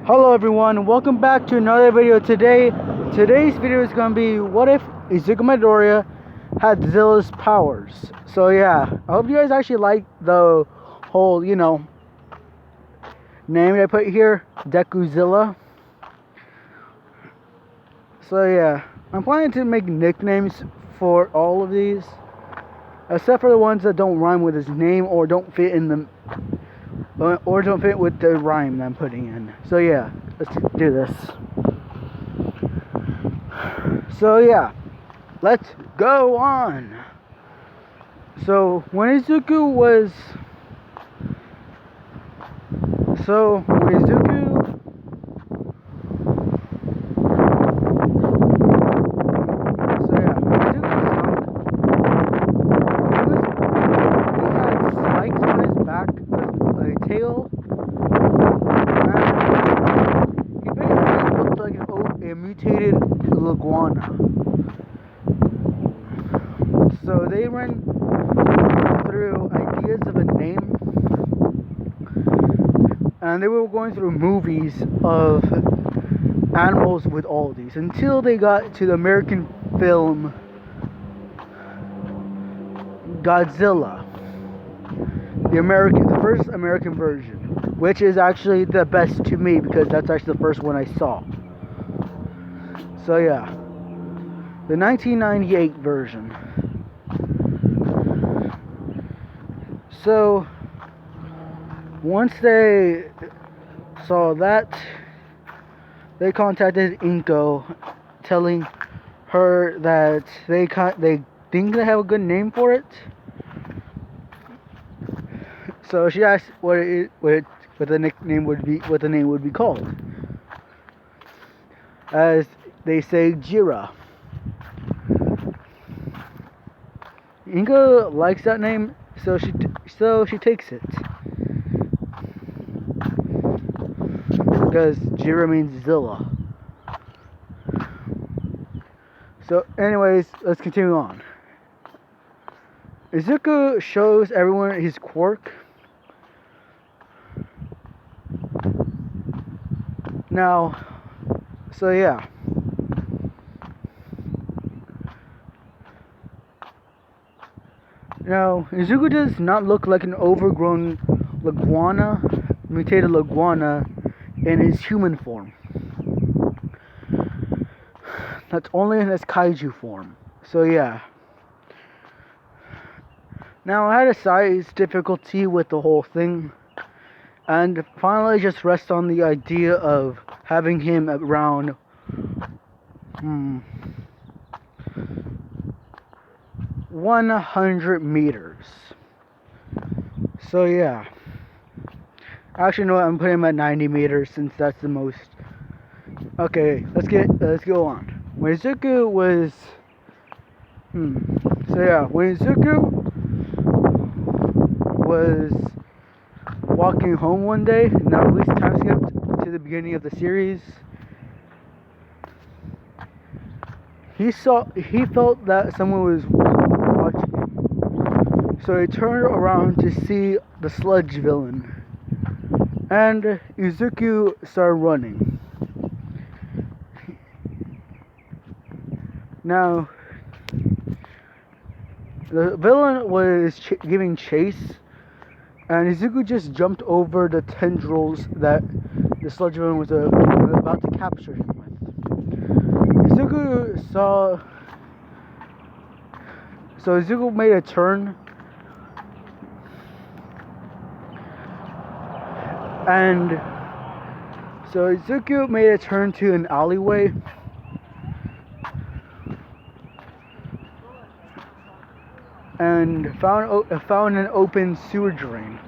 Hello everyone, welcome back to another video. Today's video is going to be what if Izuku Midoriya had Zilla's powers. So yeah, I hope you guys actually like the whole, name I put here, Deku Zilla. So yeah, I'm planning to make nicknames for all of these, except for the ones that don't rhyme with his name or don't fit in the or don't fit with the rhyme that I'm putting in. So yeah, let's do this. So yeah, let's go on. So when Izuku was so when Izuku so yeah, when Izuku was young, he had spikes on his back, a tail, and he basically looked like a mutated iguana. So they ran through ideas of a name, and they were going through movies of animals with all of these until they got to the American film Godzilla, the first American version, which is actually the best to me because that's actually the first one I saw. So yeah, the 1998 version. So once they saw that, they contacted Inko, telling her that they think they have a good name for it. So she asked what the name would be called. As they say, Jira. Inko likes that name, so she takes it. Because Jira means Zilla. So anyways, let's continue on. Izuku shows everyone his quirk. Now, so yeah. Now, Izuku does not look like an overgrown mutated iguana in his human form. That's only in his kaiju form. So yeah. Now I had a size difficulty with the whole thing, and finally just rest on the idea of having him around 100 meters. So yeah. Actually, no, I'm putting him at 90 meters since that's the most. Okay, let's go on. When Izuku was so yeah, when Izuku was walking home one day, now at least time skipped to the beginning of the series, he felt that someone was watching him. So he turned around to see the sludge villain, and Izuku started running. Now, the villain was giving chase, and Izuku just jumped over the tendrils that the sludge villain was about to capture him with. Izuku made a turn, and so Izuku made a turn to an alleyway. And found an open sewer drain.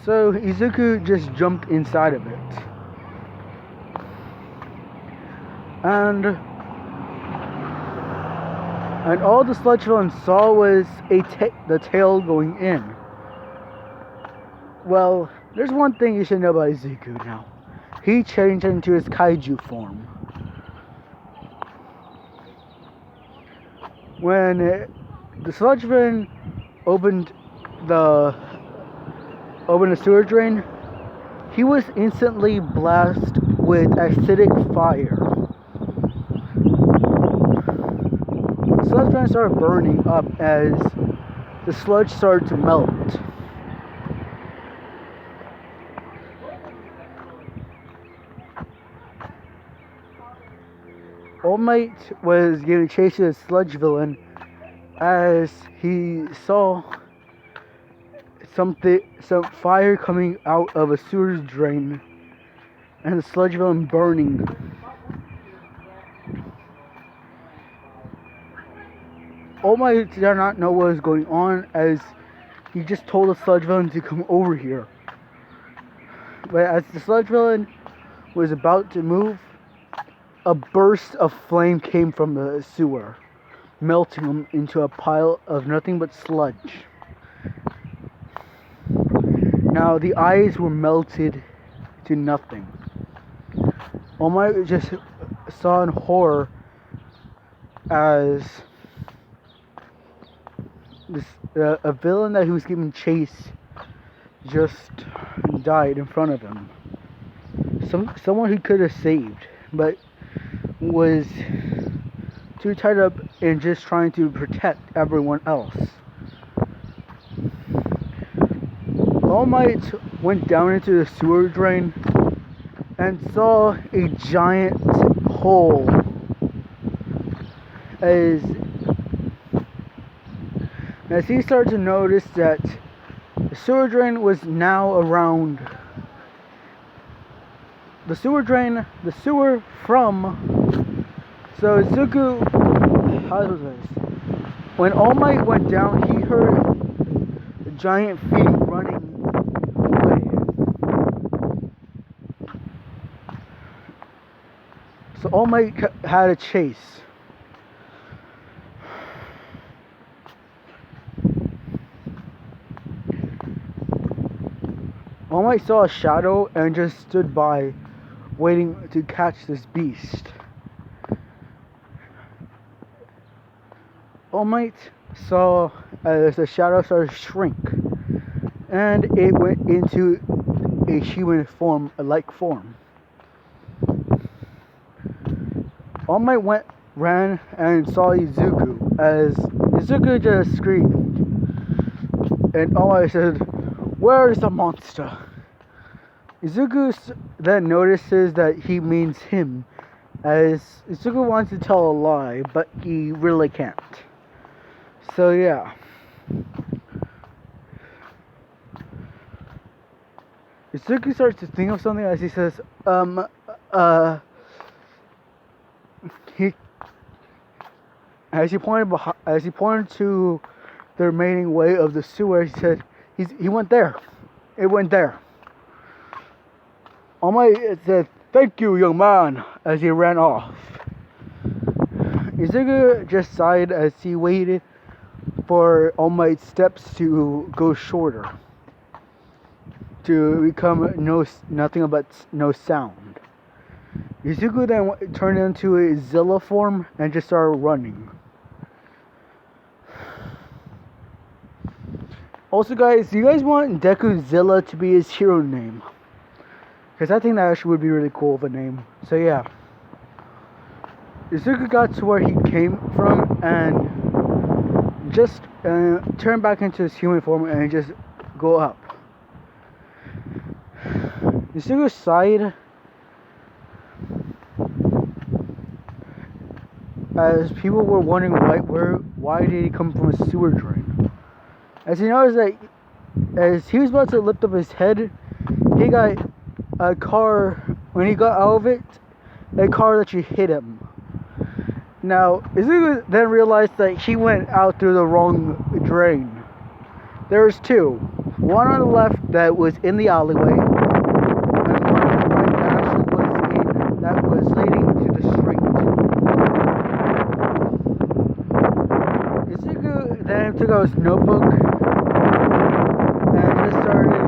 So Izuku just jumped inside of it, and all the sludge villain saw was the tail going in. Well, there's one thing you should know about Izuku now. He changed into his kaiju form. When the sludge villain opened the sewer drain, he was instantly blasted with acidic fire. Sludge vents started burning up as the sludge started to melt. All Might was giving chase to the sludge villain as he saw some fire coming out of a sewer drain and the sludge villain burning. All Might did not know what was going on as he just told the sludge villain to come over here. But as the sludge villain was about to move, a burst of flame came from the sewer, melting him into a pile of nothing but sludge. Now the eyes were melted to nothing. All Might just saw in horror as a villain that he was giving chase just died in front of him. Someone he could have saved, but was too tied up in just trying to protect everyone else. All Might went down into the sewer drain and saw a giant hole as he started to notice that the sewer drain was now around the sewer from. So Zuko, how was this? When All Might went down, he heard a giant feet running away. So All Might had a chase. All Might saw a shadow and just stood by, waiting to catch this beast. All Might saw as the shadow started to shrink, and it went into a human form, a like form. All Might ran and saw Izuku as Izuku just screamed, and All Might said, "Where is the monster?" Izuku then notices that he means him, as Izuku wants to tell a lie, but he really can't. So yeah. Izuku starts to think of something as he says, as he pointed to the remaining way of the sewer, he said, he went there. It went there. All Might said, "Thank you, young man," as he ran off. Izuku just sighed as he waited for All Might's steps to go shorter, to become nothing but no sound. Izuku then turned into a Zilla form and just started running. Also, guys, do you guys want Deku Zilla to be his hero name? Because I think that actually would be really cool of a name. So yeah. Izuku got to where he came from and just turn back into his human form and just go up. Izuku sighed as people were wondering why did he come from a sewer drain. As he noticed that as he was about to lift up his head, he got a car. When he got out of it, a car actually hit him. Now, Izuku then realized that he went out through the wrong drain. There was two. One on the left that was in the alleyway, and one on the right that was leading to the street. Izuku then took out his notebook and just started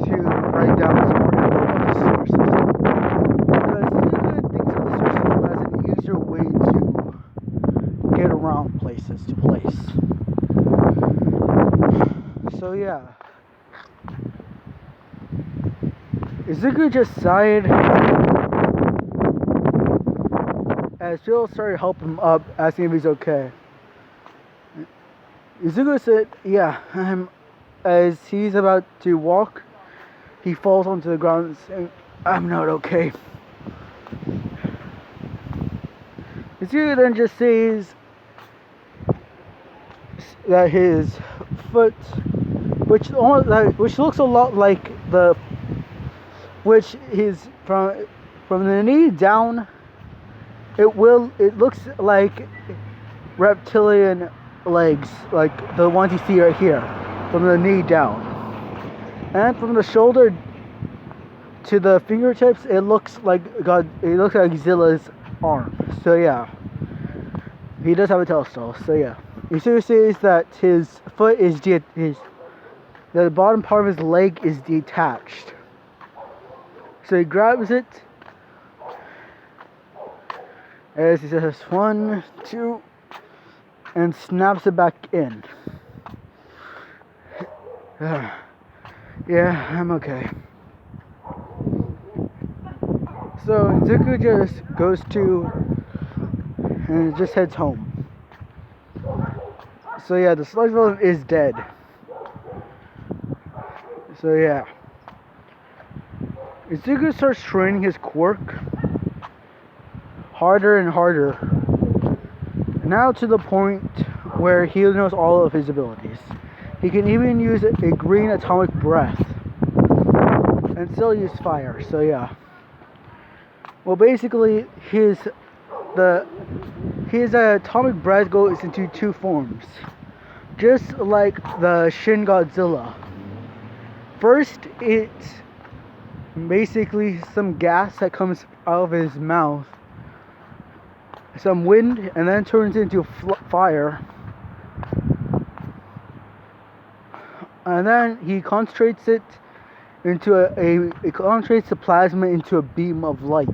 to write down some more info about the sewer system. Because Izuku thinks of the sewer system as an easier way to get around places to place. So yeah. Izuku just sighed as Phil started helping him up, asking if he's okay. Izuku said, yeah, as he's about to walk, he falls onto the ground saying, I'm not okay. Izuku then just says that his foot, which looks a lot like which is from the knee down, it looks like reptilian legs, like the ones you see right here, from the knee down. And from the shoulder to the fingertips, it looks like Zilla's arm. So yeah, he does have a telestall. So yeah, Izuku says that his foot is the bottom part of his leg is detached. So he grabs it, as he says 1, 2, and snaps it back in. Yeah, I'm okay. So Izuku just goes to and just heads home. So yeah, the sludge villain is dead. So yeah, Izuku starts training his quirk harder and harder, now to the point where he knows all of his abilities. He can even use a green atomic breath and still use fire. So yeah, well, basically his atomic breath goes into two forms, just like the Shin Godzilla. First, it's basically some gas that comes out of his mouth, some wind, and then turns into fire. And then he concentrates it into it concentrates the plasma into a beam of light.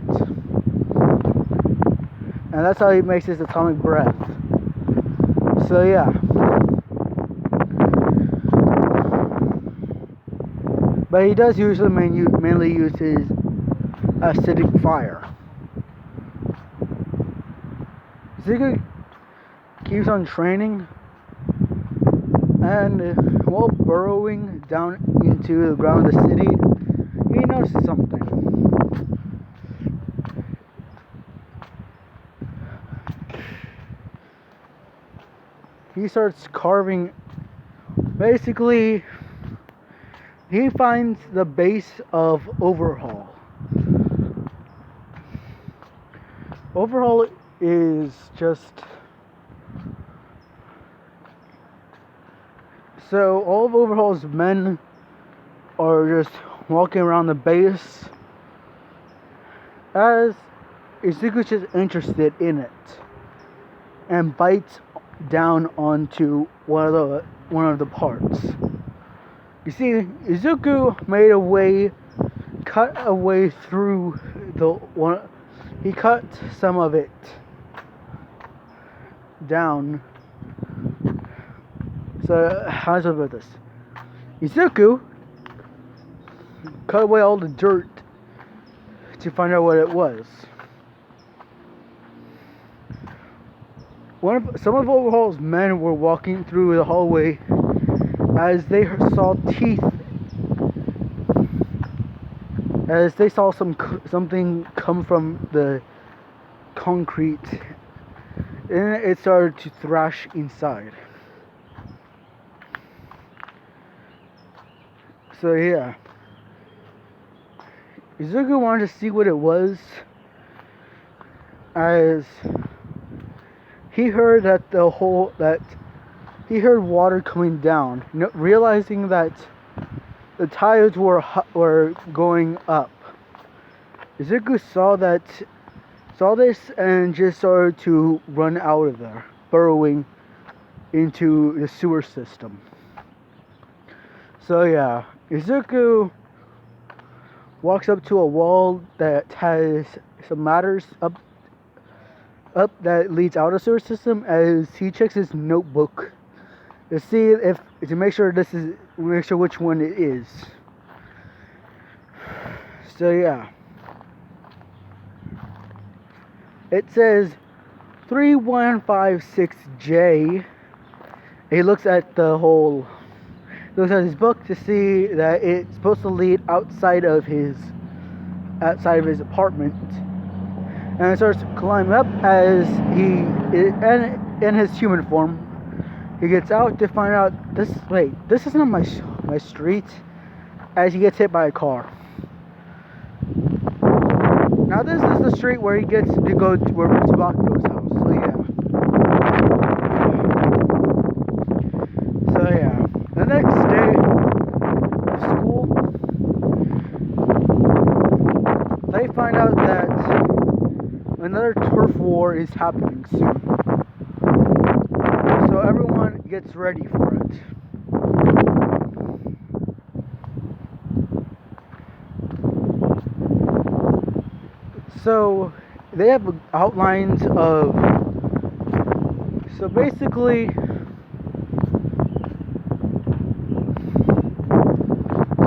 And that's how he makes his atomic breath. So yeah. But he does usually mainly use his acidic fire. Izuku keeps on training, and while burrowing down into the ground of the city, he notices something. He starts carving. Basically, he finds the base of Overhaul. Overhaul is just... So all of Overhaul's men are just walking around the base, as Izuku's just interested in it and bites down onto one of the parts. You see, Izuku cut a way through the one. He cut some of it down. So how's it about this? Izuku cut away all the dirt to find out what it was. Some of Overhaul's men were walking through the hallway as they saw teeth. As they saw something come from the concrete, and it started to thrash inside. So yeah, Izuku wanted to see what it was, as he heard he heard water coming down, realizing that the tides were going up. Izuku saw this and just started to run out of there, burrowing into the sewer system. So yeah, Izuku walks up to a wall that has some ladders up that leads out of the sewer system, as he checks his notebook to make sure which one it is. So yeah. It says 3156J. He looks at his book to see that it's supposed to lead outside of his apartment, and it starts climbing up as in his human form. He gets out to find out this isn't my street, as he gets hit by a car. Now this is the street where he gets to go to where Tabako's house. So yeah. The next day of school, they find out that another turf war is happening soon. So everyone gets ready for it. So they have outlines of. So basically.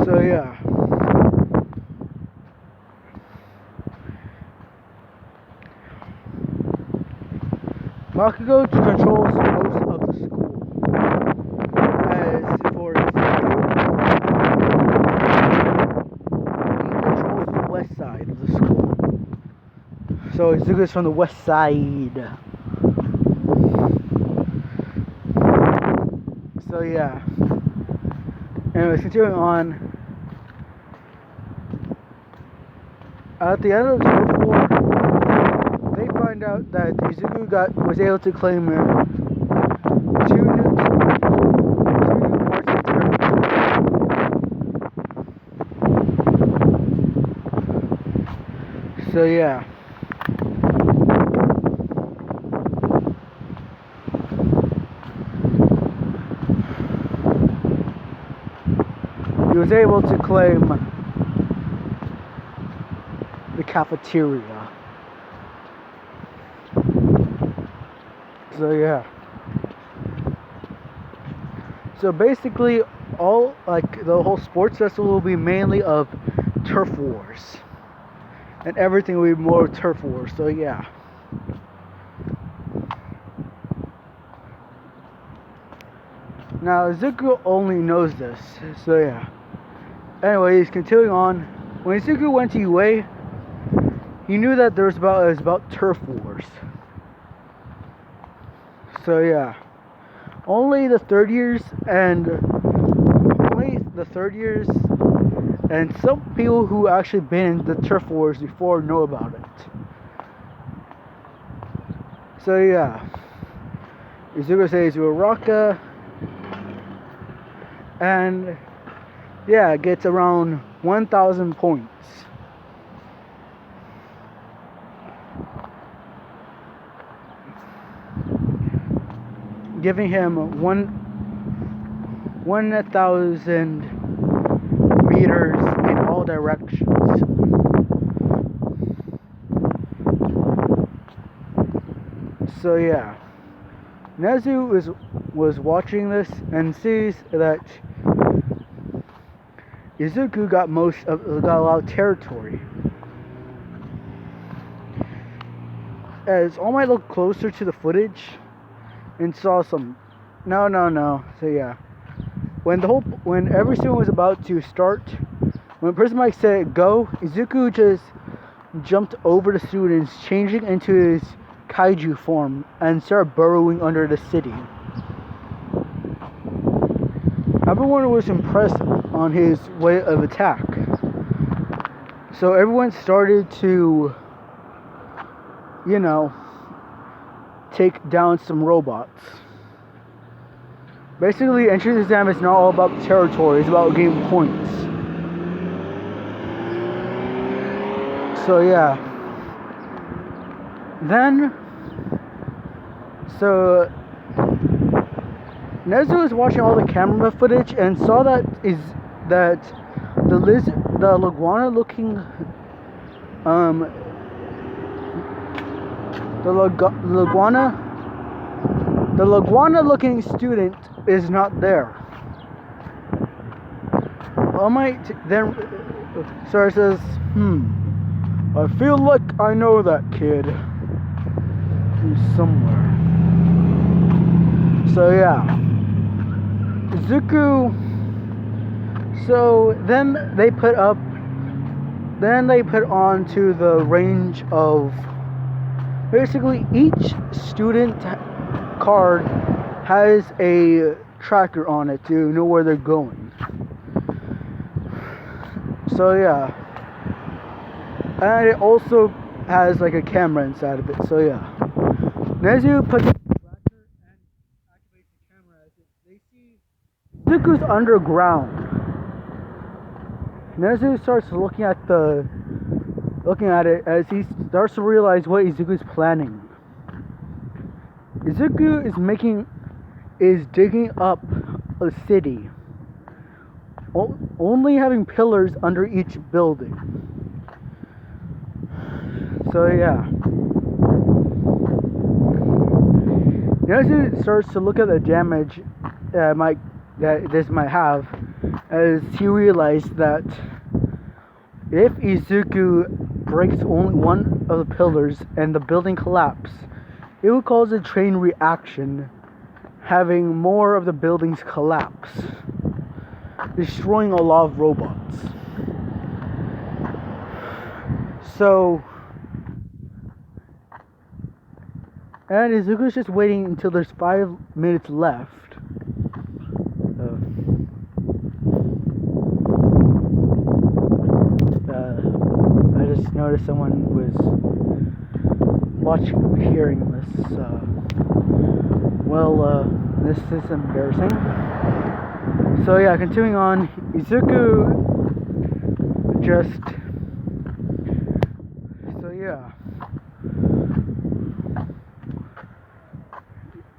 So yeah. Bakugo controls most of the school. As for Deku, he controls the west side of the school. So Izuku's from the west side. So yeah. Anyways, continuing on. At the end of the turf war, they find out that Izuku was able to claim two new parts of territory. So yeah. He was able to claim the cafeteria. So yeah. So basically the whole sports festival will be mainly of turf wars. And everything will be more turf wars. So yeah. Now Izuku only knows this. So yeah. Anyways, continuing on. When Izuku went to UA, he knew that it was about turf wars. So yeah. Only the third years and some people who actually been in the turf wars before know about it. So yeah. Izuku says Uraraka, and yeah, gets around 1,000 points. Giving him 1,000 meters in all directions. So yeah, Nezu was watching this and sees that Izuku got a lot of territory. As All Might looked closer to the footage and saw some. No. So yeah, when every student was about to start, when Prison Mike said go, Izuku just jumped over the students, changing into his kaiju form, and started burrowing under the city. Everyone was impressed on his way of attack. So everyone started to, take down some robots. Basically, entrance exam is not all about territory, it's about getting points. So yeah. So Nezu was watching all the camera footage and saw that the Laguana looking the Laguana looking student is not there. All Might then Sora says, I feel like I know that kid. He's somewhere. So yeah. Zuko. So then they put on to the range of basically each student card has a tracker on it to know where they're going. So yeah. And it also has like a camera inside of it. So yeah. Nezu puts the tracker and activates the camera. They see Zuko's underground. Nezu starts looking at it as he starts to realize what Izuku's planning. Izuku is digging up a city, only having pillars under each building. So yeah. Nezu starts to look at the damage that this might have, as he realized that if Izuku breaks only one of the pillars and the building collapses, it would cause a chain reaction, having more of the buildings collapse, destroying a lot of robots. So, and Izuku's just waiting until there's 5 minutes left. I just noticed someone was hearing this. This is embarrassing. So yeah, continuing on, Izuku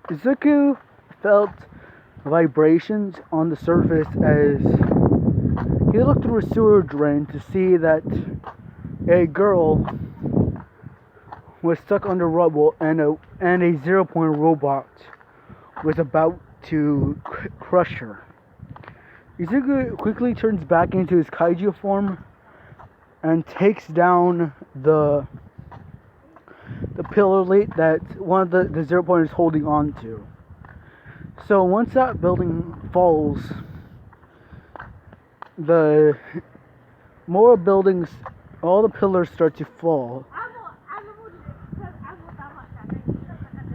Izuku felt vibrations on the surface as he looked through a sewer drain to see that a girl was stuck under rubble and a 0-point robot was about to crush her. Izuku quickly turns back into his kaiju form and takes down the pillar light that one of the 0-point is holding on to. So once that building falls, the more buildings, all the pillars start to fall.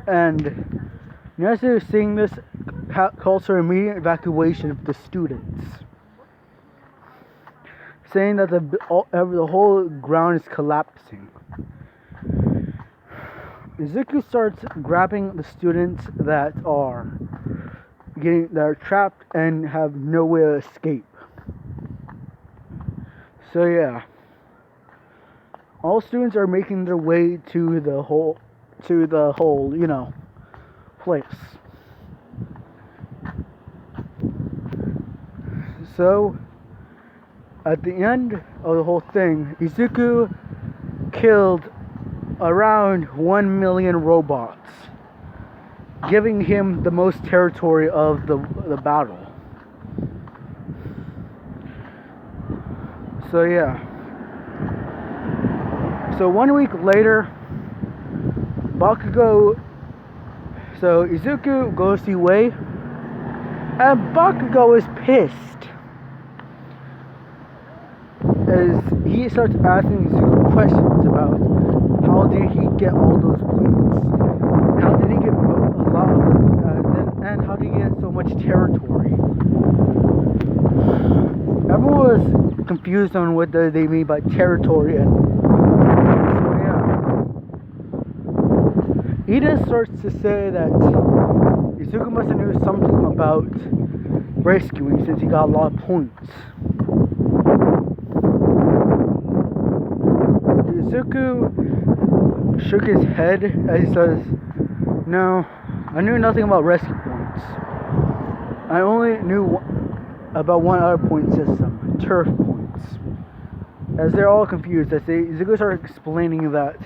And Nezu, seeing this, calls for immediate evacuation of the students, saying that the whole ground is collapsing. Izuku starts grabbing the students that are trapped and have no way to escape. So yeah, all students are making their way to the whole, place. So at the end of the whole thing, Izuku killed around 1 million robots, giving him the most territory of the battle. So yeah. So 1 week later, Izuku goes to Wei, and Bakugo is pissed as he starts asking Izuku questions about how did he get all those points, how did he get a lot of and how did he get so much territory. Everyone was confused on what they mean by territory, and so yeah. Ida starts to say that Izuku must have knew something about rescuing since he got a lot of points. Izuku shook his head as he says, "No, I knew nothing about rescue points. I only knew about one other point system, turf points." As they're all confused, Izuku starts explaining that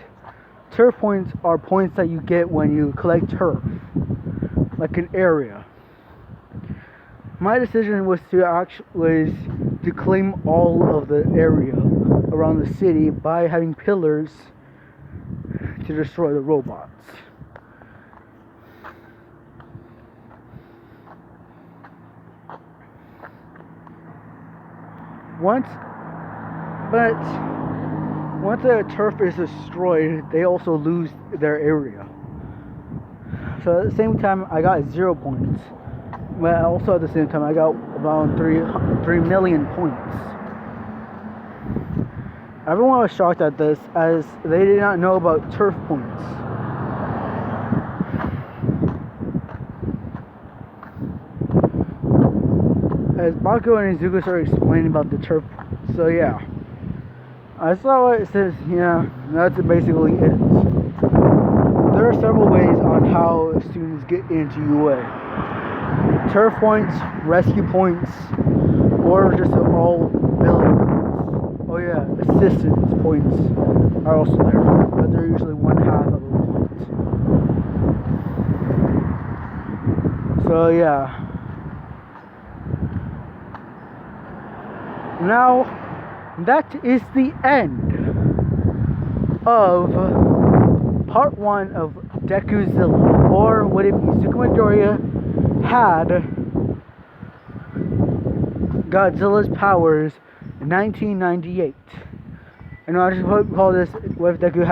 turf points are points that you get when you collect turf, like an area. My decision was to claim all of the area around the city by having pillars to destroy the robots. Once the turf is destroyed, they also lose their area. So at the same time, I got 0 points. But also at the same time, I got about 3 million points. Everyone was shocked at this, as they did not know about turf points. As Baku and Izuku started explaining about the turf points. So yeah, I saw what it says. Yeah, that's basically it. There are several ways on how students get into UA. Turf points, rescue points, or just all building points. Oh yeah, assistance points are also there, but they're usually 1/2 of a point. So yeah. Now, that is the end of part 1 of Deku Zilla, or what if Izuku Midoriya had Godzilla's powers in 1998. And I just call this what if Deku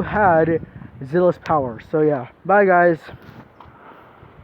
had Zilla's powers. So yeah, bye guys.